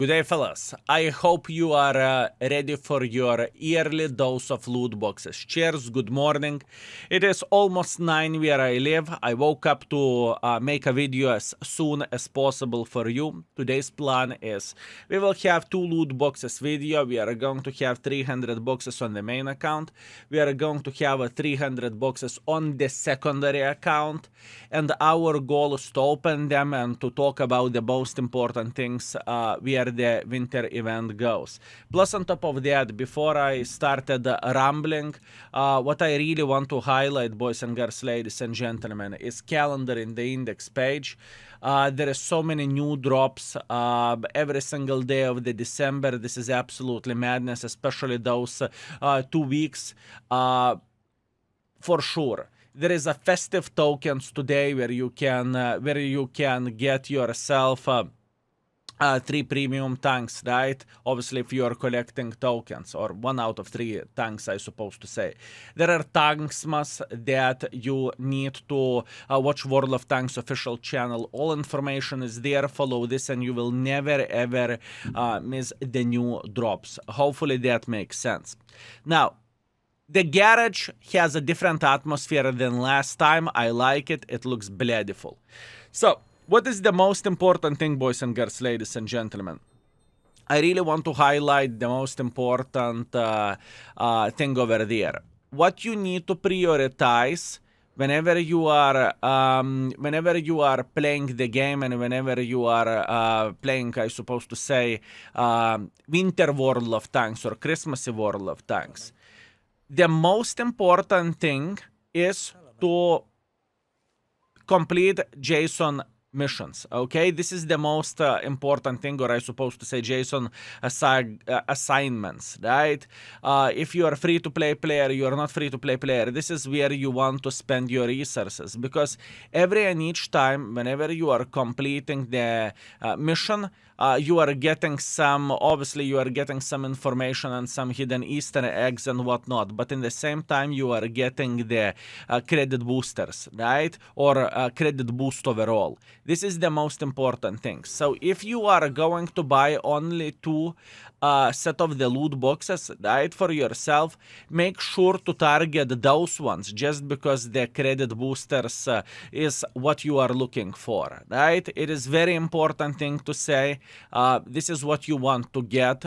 Good day, fellas. I hope you are ready for your yearly dose of loot boxes. Cheers, good morning. It is almost 9 where I live. I woke up to make a video as soon as possible for you. Today's plan is we will have 2 loot boxes video. We are going to have 300 boxes on the main account. We are going to have 300 boxes on the secondary account. And our goal is to open them and to talk about the most important things where the winter event goes. Plus, on top of that, before I started rambling, what I really want to highlight, boys and girls, ladies and gentlemen, is calendar in the index page. There are so many new drops every single day of the December. This is absolutely madness, especially those 2 weeks. For sure. There is a festive tokens today where you can get yourself 3 premium tanks, right? Obviously, if you are collecting tokens, or 1 out of 3 tanks, I suppose to say. There are tanksmas that you need to watch World of Tanks official channel. All information is there. Follow this and you will never ever miss the new drops. Hopefully that makes sense. Now, the garage has a different atmosphere than last time. I like it. It looks beautiful. So, what is the most important thing, boys and girls, ladies and gentlemen? I really want to highlight the most important thing over there. What you need to prioritize whenever you are playing the game and whenever you are playing, I suppose to say, Winter World of Tanks or Christmassy World of Tanks. The most important thing is to complete JSON missions, okay? This is the most important thing, or I supposed to say JSON assignments, right? If you are free-to-play player, you are not free-to-play player, this is where you want to spend your resources, because every and each time, whenever you are completing the mission, you are getting some, obviously you are getting some information and some hidden Easter eggs and whatnot, but in the same time you are getting the credit boosters, right? Or credit boost overall. This is the most important thing. So if you are going to buy only 2 set of the loot boxes, right, for yourself, make sure to target those ones just because the credit boosters is what you are looking for, right? It is very important thing to say. This is what you want to get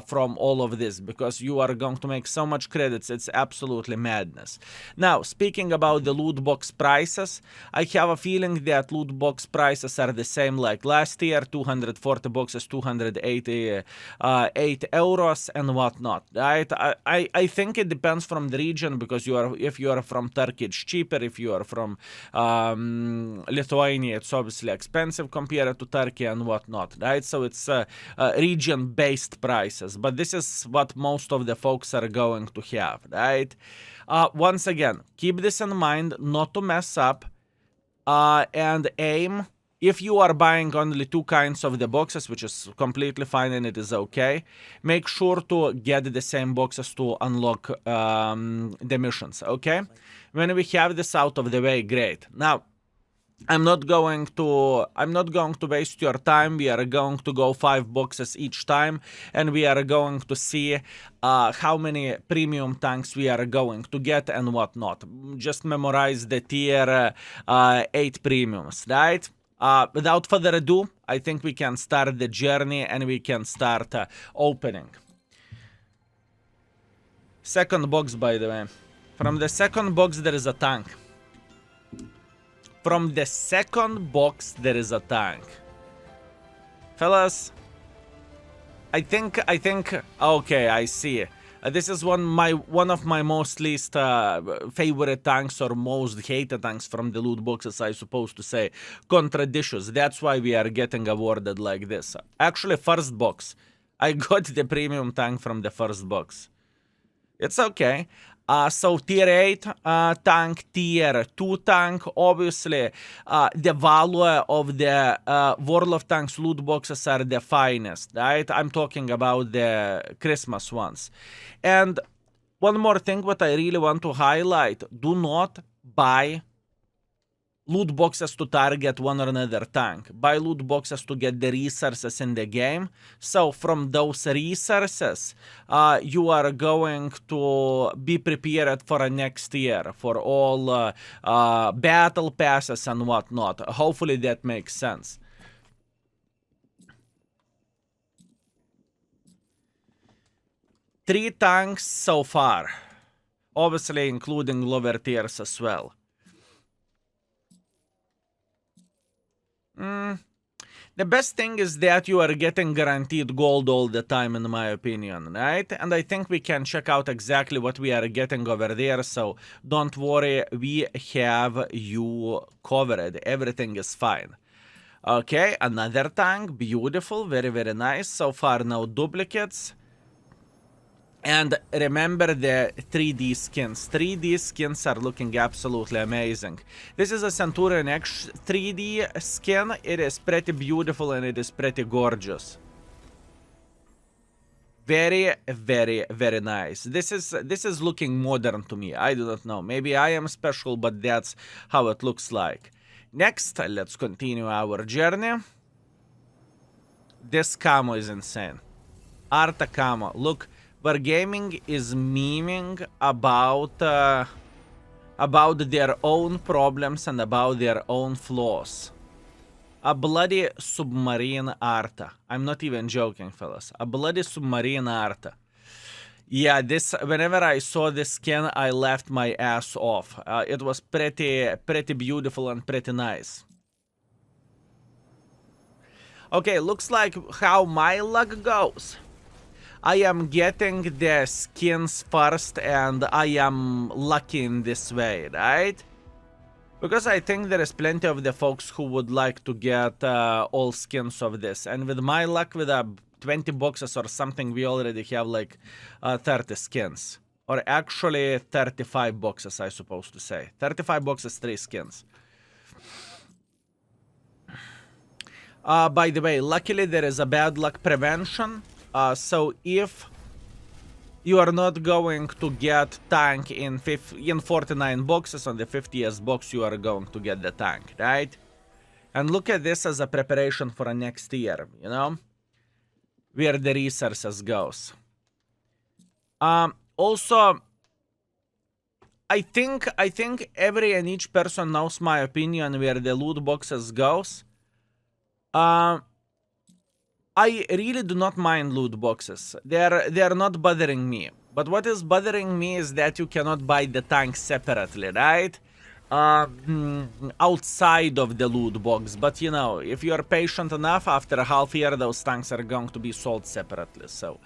from all of this, because you are going to make so much credits. It's absolutely madness. Now, speaking about the loot box prices, I have a feeling that loot box prices are the same like last year, 240 boxes, 288 euros and whatnot, right? I think it depends from the region, because if you are from Turkey, it's cheaper. If you are from Lithuania, it's obviously expensive compared to Turkey and whatnot, right? So it's region-based prices, but this is what most of the folks are going to have, right? Once again, keep this in mind, not to mess up, and aim. If you are buying only 2 kinds of the boxes, which is completely fine and it is okay, make sure to get the same boxes to unlock the missions, okay? When we have this out of the way, great. Now, I'm not going to waste your time. We are going to go 5 boxes each time, and we are going to see how many premium tanks we are going to get and whatnot. Just memorize the tier 8 premiums, right? Without further ado, I think we can start the journey and we can start opening. Second box, by the way. From the second box, there is a tank. From the second box, there is a tank. Fellas, I think, okay, I see. This is one of my most least favorite tanks or most hated tanks from the loot boxes, I suppose to say. Contradicious. That's why we are getting awarded like this. Actually, first box. I got the premium tank from the first box. It's okay. So tier 8 tank, tier 2 tank, obviously the value of the World of Tanks loot boxes are the finest, right? I'm talking about the Christmas ones. And one more thing what I really want to highlight, do not buy loot boxes to target one or another tank, buy loot boxes to get the resources in the game. So from those resources, you are going to be prepared for next year, for all battle passes and whatnot. Hopefully that makes sense. Three tanks so far, obviously including lower tiers as well. The best thing is that you are getting guaranteed gold all the time, in my opinion, right? And I think we can check out exactly what we are getting over there, so don't worry, we have you covered. Everything is fine. Okay, another tank, beautiful, very, very nice. So far, no duplicates. And remember the 3D skins. 3D skins are looking absolutely amazing. This is a Centurion X 3D skin. It is pretty beautiful and it is pretty gorgeous. Very, very, very nice. This is looking modern to me. I do not know. Maybe I am special, but that's how it looks like. Next, let's continue our journey. This camo is insane. Arta camo. Look. Wargaming is memeing about their own problems and about their own flaws. A bloody submarine Arta. I'm not even joking, fellas. A bloody submarine Arta. Yeah, this. Whenever I saw this skin, I laughed my ass off. It was pretty beautiful and pretty nice. Okay, looks like how my luck goes. I am getting the skins first, and I am lucky in this way, right? Because I think there is plenty of the folks who would like to get all skins of this. And with my luck, with 20 boxes or something, we already have like 30 skins. Or actually 35 boxes, I suppose to say. 35 boxes, 3 skins. By the way, luckily there is a bad luck prevention. So if you are not going to get tank in 49 boxes, on the 50th box you are going to get the tank, right? And look at this as a preparation for a next year, you know? Where the resources goes. Also, I think every and each person knows my opinion where the loot boxes goes. I really do not mind loot boxes. They are not bothering me. But what is bothering me is that you cannot buy the tank separately, right? Outside of the loot box. But you know, if you are patient enough, after a half year, those tanks are going to be sold separately. So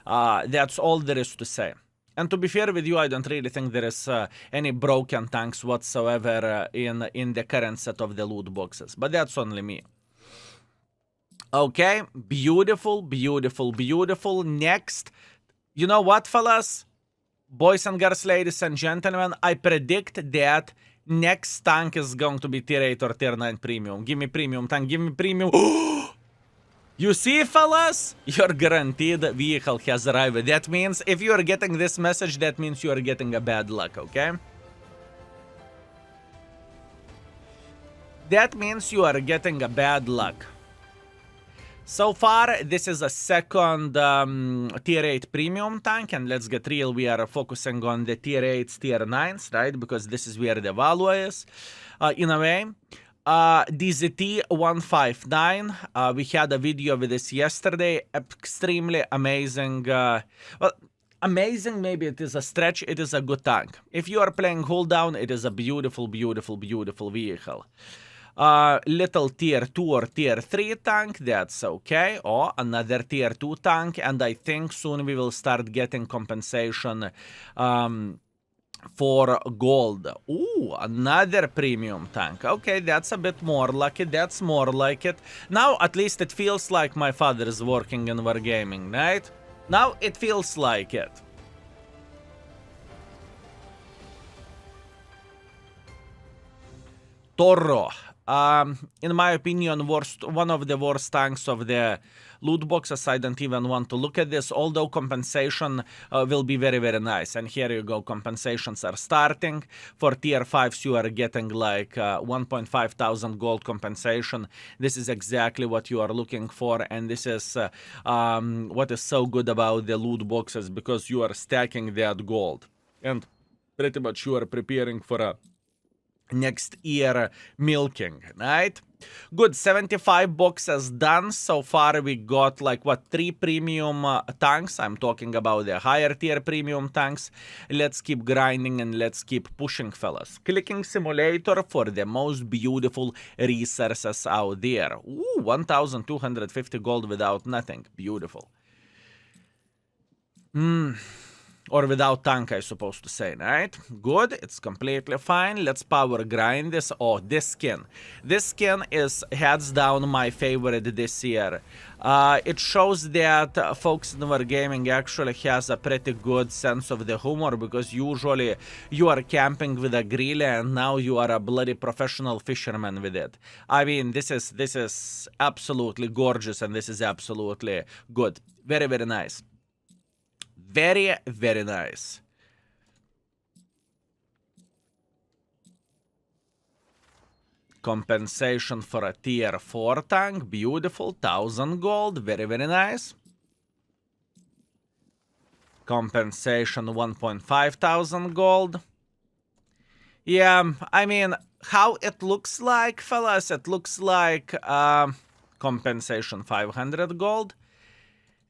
that's all there is to say. And to be fair with you, I don't really think there is any broken tanks whatsoever in the current set of the loot boxes. But that's only me. Okay, beautiful, beautiful, beautiful. Next, you know what, fellas? Boys and girls, ladies and gentlemen, I predict that next tank is going to be tier 8 or tier 9 premium. Give me premium tank, give me premium. You see, fellas? Your guaranteed vehicle has arrived. That means if you are getting this message, that means you are getting a bad luck, okay? That means you are getting a bad luck. So far, this is a second tier 8 premium tank, and let's get real, we are focusing on the tier 8s, tier 9s, right? Because this is where the value is, in a way. DZT-159, we had a video with this yesterday, extremely amazing, well, amazing, maybe it is a stretch, it is a good tank. If you are playing hold down, it is a beautiful, beautiful, beautiful vehicle. Little tier 2 or tier 3 tank, that's okay. Or another tier 2 tank, and I think soon we will start getting compensation for gold. Ooh, another premium tank. Okay, that's a bit more like it, that's more like it. Now at least it feels like my father is working in Wargaming, right? Now it feels like it. Toro. in my opinion, one of the worst tanks of the loot boxes. I don't even want to look at this, although compensation will be very, very nice. And here you go, compensations are starting. For tier 5s, you are getting like 1.5 thousand gold compensation. This is exactly what you are looking for, and this is what is so good about the loot boxes, because you are stacking that gold. And pretty much you are preparing for a next year milking, right? Good, 75 boxes done. So far we got like what, 3 premium tanks. I'm talking about the higher tier premium tanks. Let's keep grinding and let's keep pushing, fellas. Clicking simulator for the most beautiful resources out there. Ooh, 1250 gold without nothing. Beautiful. Or without tank, I supposed to say, right? Good, it's completely fine. Let's power grind this. Oh, this skin. This skin is hands down my favorite this year. It shows that folks in Wargaming actually has a pretty good sense of the humor, because usually you are camping with a grill and now you are a bloody professional fisherman with it. I mean, this is absolutely gorgeous, and this is absolutely good. Very, very nice. Very, very nice. Compensation for a tier 4 tank. Beautiful. 1000 gold. Very, very nice. Compensation 1.5 thousand gold. Yeah, I mean, how it looks like, fellas, it looks like compensation 500 gold.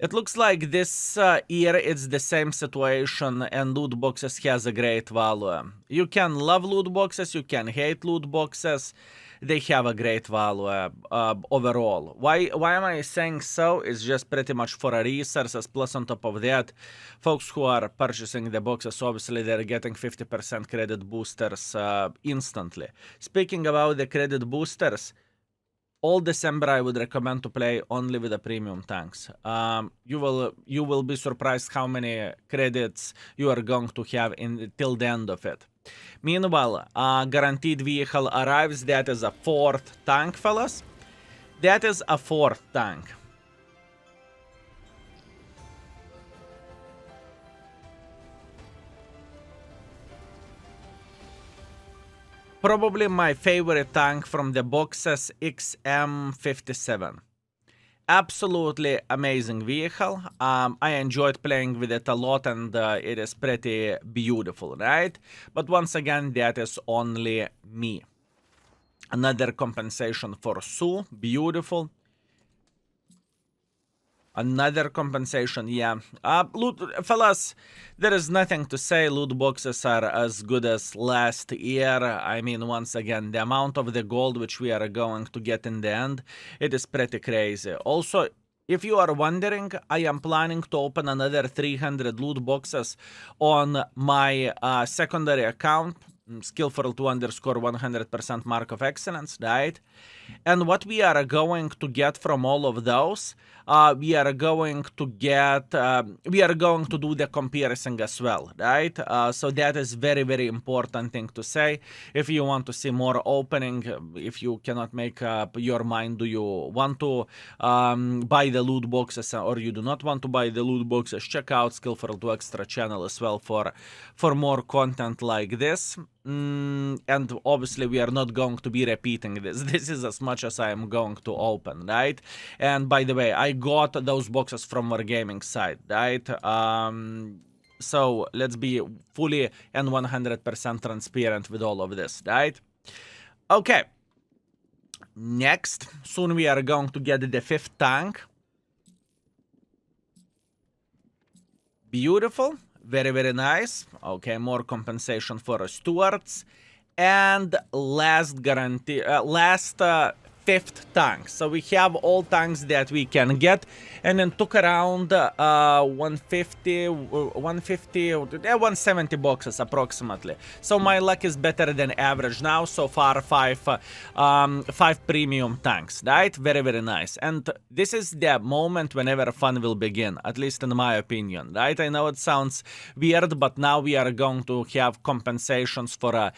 It looks like this year it's the same situation, and loot boxes has a great value. You can love loot boxes, you can hate loot boxes. They have a great value overall. Why am I saying so? It's just pretty much for a resources. Plus on top of that, folks who are purchasing the boxes, obviously they're getting 50% credit boosters instantly. Speaking about the credit boosters, all December I would recommend to play only with the premium tanks. You will be surprised how many credits you are going to have till the end of it. Meanwhile, guaranteed vehicle arrives. That is a 4th tank, fellas. That is a 4th tank. Probably my favorite tank from the boxes, XM57. Absolutely amazing vehicle. I enjoyed playing with it a lot, and it is pretty beautiful, right? But once again, that is only me. Another compensation for Sue. Beautiful. Another compensation, yeah. Fellas, there is nothing to say. Loot boxes are as good as last year. I mean, once again, the amount of the gold which we are going to get in the end, it is pretty crazy. Also, if you are wondering, I am planning to open another 300 loot boxes on my secondary account, skillful to underscore 100% mark of excellence, right? And what we are going to get from all of those, we are going to do the comparison as well, right? So that is very, very important thing to say. If you want to see more opening, if you cannot make up your mind, do you want to buy the loot boxes or you do not want to buy the loot boxes, check out Skillful to Extra channel as well for more content like this. And obviously we are not going to be repeating this. This is as much as I am going to open, right? And by the way, I got those boxes from our gaming side, right? So let's be fully and 100% transparent with all of this, right? Okay. Next, soon we are going to get the 5th tank. Beautiful. Very, very nice. Okay, more compensation for stewards. And last guarantee, last 5th tank. So we have all tanks that we can get, and then took around 170 boxes approximately. So my luck is better than average now. So far, five premium tanks, right? Very, very nice. And this is the moment whenever fun will begin, at least in my opinion, right? I know it sounds weird, but now we are going to have compensations for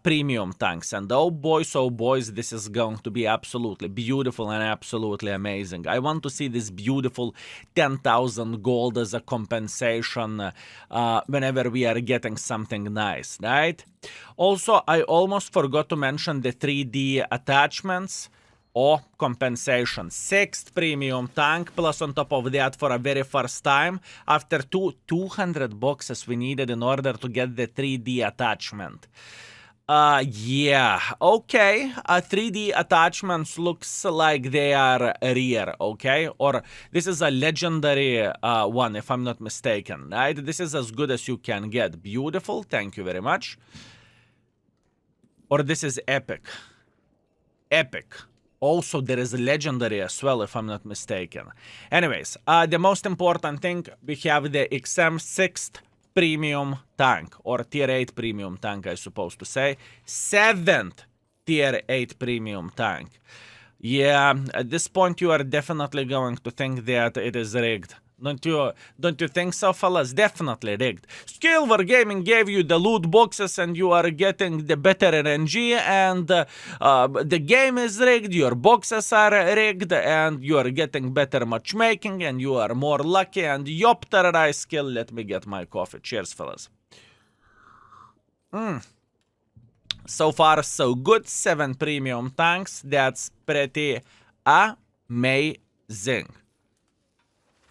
premium tanks. And oh boys, this is going to be absolutely beautiful and absolutely amazing. I want to see this beautiful 10,000 gold as a compensation whenever we are getting something nice, right? Also, I almost forgot to mention the 3D attachments or compensation. 6th premium tank, plus on top of that for a very first time, after 200 boxes we needed in order to get the 3D attachment. Yeah, okay. 3D attachments looks like they are rare, okay? Or this is a legendary one, if I'm not mistaken, right? This is as good as you can get. Beautiful, thank you very much. Or this is epic. Epic. Also, there is legendary as well, if I'm not mistaken. Anyways, the most important thing, we have the XM 6th premium tank, or tier 8 premium tank, I suppose to say. 7th tier 8 premium tank. Yeah, at this point you are definitely going to think that it is rigged. Don't you think so, fellas? Definitely rigged. Skillver Gaming gave you the loot boxes and you are getting the better RNG, and the game is rigged, your boxes are rigged, and you are getting better matchmaking, and you are more lucky, and yop, terrorize skill. Let me get my coffee. Cheers, fellas. So far, so good. 7 premium tanks. That's pretty amazing.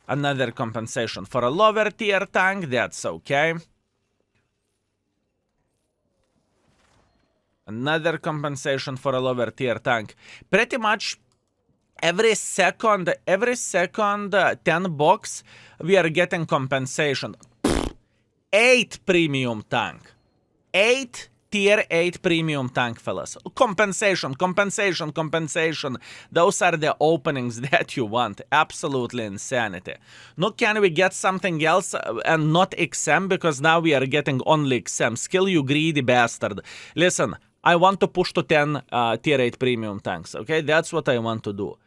Another compensation for a lower tier tank, that's okay. Another compensation for a lower tier tank. Pretty much every second 10 box, we are getting compensation. 8 premium tank. 8 tier 8 premium tank, fellas. Compensation. Those are the openings that you want. Absolutely insanity. Now, can we get something else and not XM? Because now we are getting only XM. Skill, you greedy bastard. Listen, I want to push to 10 tier 8 premium tanks, okay? That's what I want to do.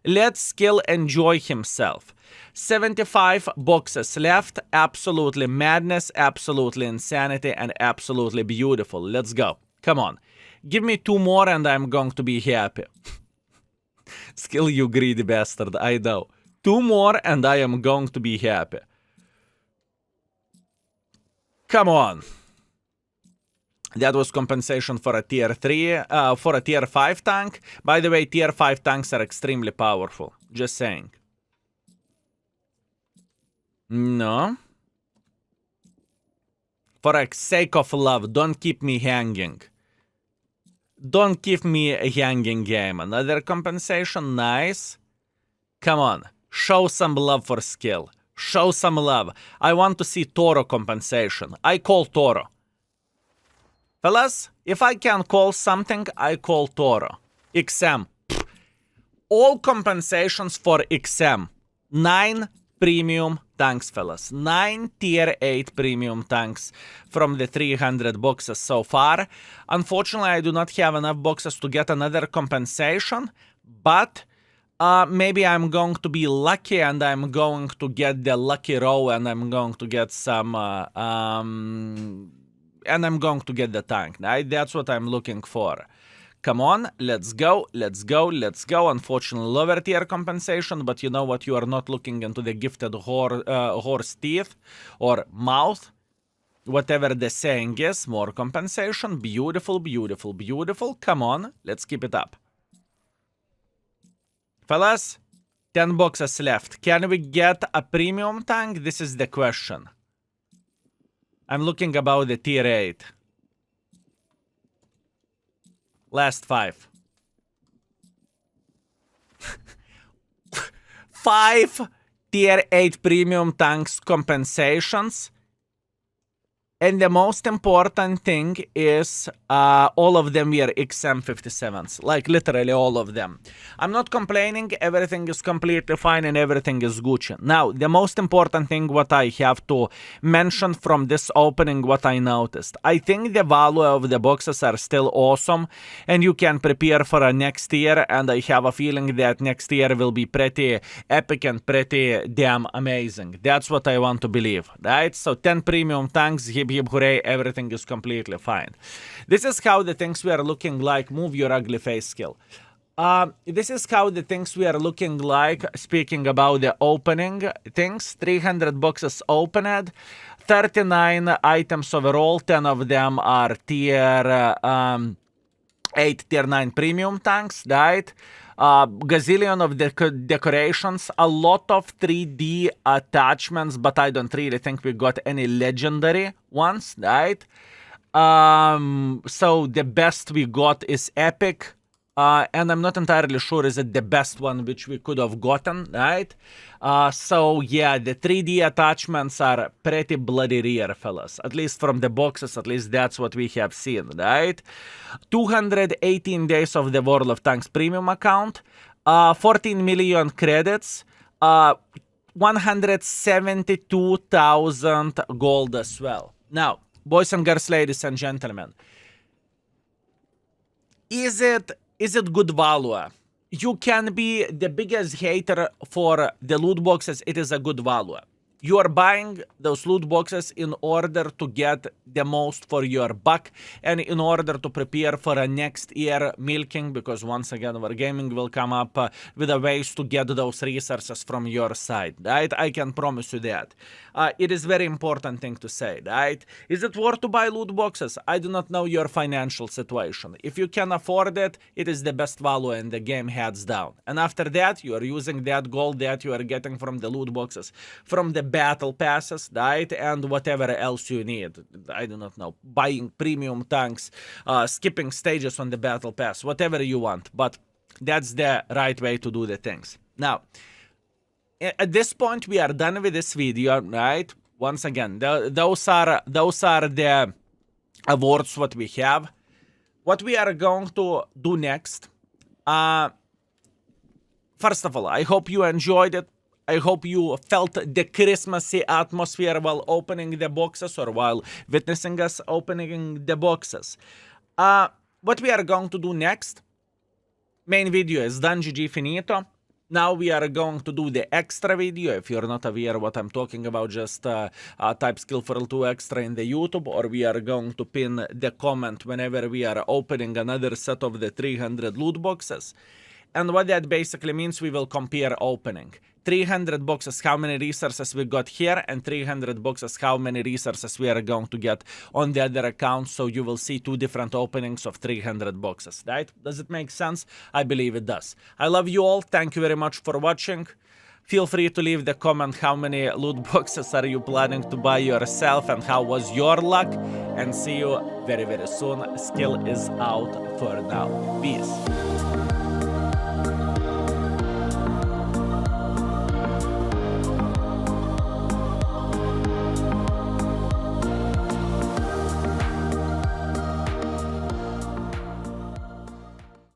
Let Skill enjoy himself. 75 boxes left. Absolutely madness, absolutely insanity, and absolutely beautiful. Let's go. Come on. Give me 2 more and I'm going to be happy. Skill, you greedy bastard, I know. 2 more and I am going to be happy. Come on. That was compensation for a tier 3, for a tier 5 tank. By the way, tier 5 tanks are extremely powerful. Just saying. No. For the sake of love, don't keep me hanging. Don't keep me hanging, game. Another compensation, nice. Come on, show some love for Skill. Show some love. I want to see Toro compensation. I call Toro. Fellas, if I can call something, I call Toro. XM. All compensations for XM. 9 premium tanks, fellas. 9 tier 8 premium tanks from the 300 boxes so far. Unfortunately, I do not have enough boxes to get another compensation, but maybe I'm going to be lucky and I'm going to get the lucky row and I'm going to get some and I'm going to get the tank, right? That's what I'm looking for. Come on, let's go, let's go, let's go. Unfortunately, lower tier compensation, but you know what? You are not looking into the gifted horse teeth or mouth. Whatever the saying is, more compensation. Beautiful, beautiful, beautiful. Come on, let's keep it up. Fellas, 10 boxes left. Can we get a premium tank? This is the question. I'm looking about the tier 8. Last 5. 5 tier 8 premium tanks compensations. And the most important thing is all of them were XM57s, like literally all of them. I'm not complaining, everything is completely fine and everything is Gucci. Now, the most important thing what I have to mention from this opening, what I noticed. I think the value of the boxes are still awesome and you can prepare for a next year, and I have a feeling that next year will be pretty epic and pretty damn amazing. That's what I want to believe, right? So 10 premium tanks, hip hip hooray, everything is completely fine. This is how the things were looking like. Move your ugly face skill. This is how the things were looking like. Speaking about the opening things, 300 boxes opened, 39 items overall, 10 of them are tier 8, tier 9 premium tanks, right? Gazillion of decorations, a lot of 3D attachments, but I don't really think we got any legendary ones, right? So the best we got is epic. And I'm not entirely sure is it the best one which we could have gotten, right? So yeah, the 3D attachments are pretty bloody rare, fellas. At least from the boxes, at least that's what we have seen, right? 218 days of the World of Tanks premium account, 14 million credits, 172,000 gold as well. Now, boys and girls, ladies and gentlemen, is it good value? You can be the biggest hater for the loot boxes. It is a good value. You are buying those loot boxes in order to get the most for your buck and in order to prepare for a next year milking, because once again Wargaming will come up with a ways to get those resources from your side, right? I can promise you that. It is very important thing to say, right? Is it worth to buy loot boxes? I do not know your financial situation. If you can afford it, it is the best value in the game, hands down. And after that, you are using that gold that you are getting from the loot boxes, from the battle passes, right? And whatever else you need. I do not know. Buying premium tanks, skipping stages on the battle pass, whatever you want. But that's the right way to do the things. Now, at this point, we are done with this video, right? Once again, those are the awards what we have. What we are going to do next. First of all, I hope you enjoyed it. I hope you felt the Christmassy atmosphere while opening the boxes or while witnessing us opening the boxes. What we are going to do next, main video is done, GG finito. Now we are going to do the extra video. If you're not aware what I'm talking about, just type skillful2 extra in the YouTube, or we are going to pin the comment whenever we are opening another set of the 300 loot boxes. And what that basically means, we will compare opening 300 boxes, how many resources we got here, and 300 boxes, how many resources we are going to get on the other account. So you will see two different openings of 300 boxes, right? Does it make sense? I believe it does. I love you all. Thank you very much for watching. Feel free to leave the comment how many loot boxes are you planning to buy yourself and how was your luck. And see you very, very soon. Skill is out for now. Peace.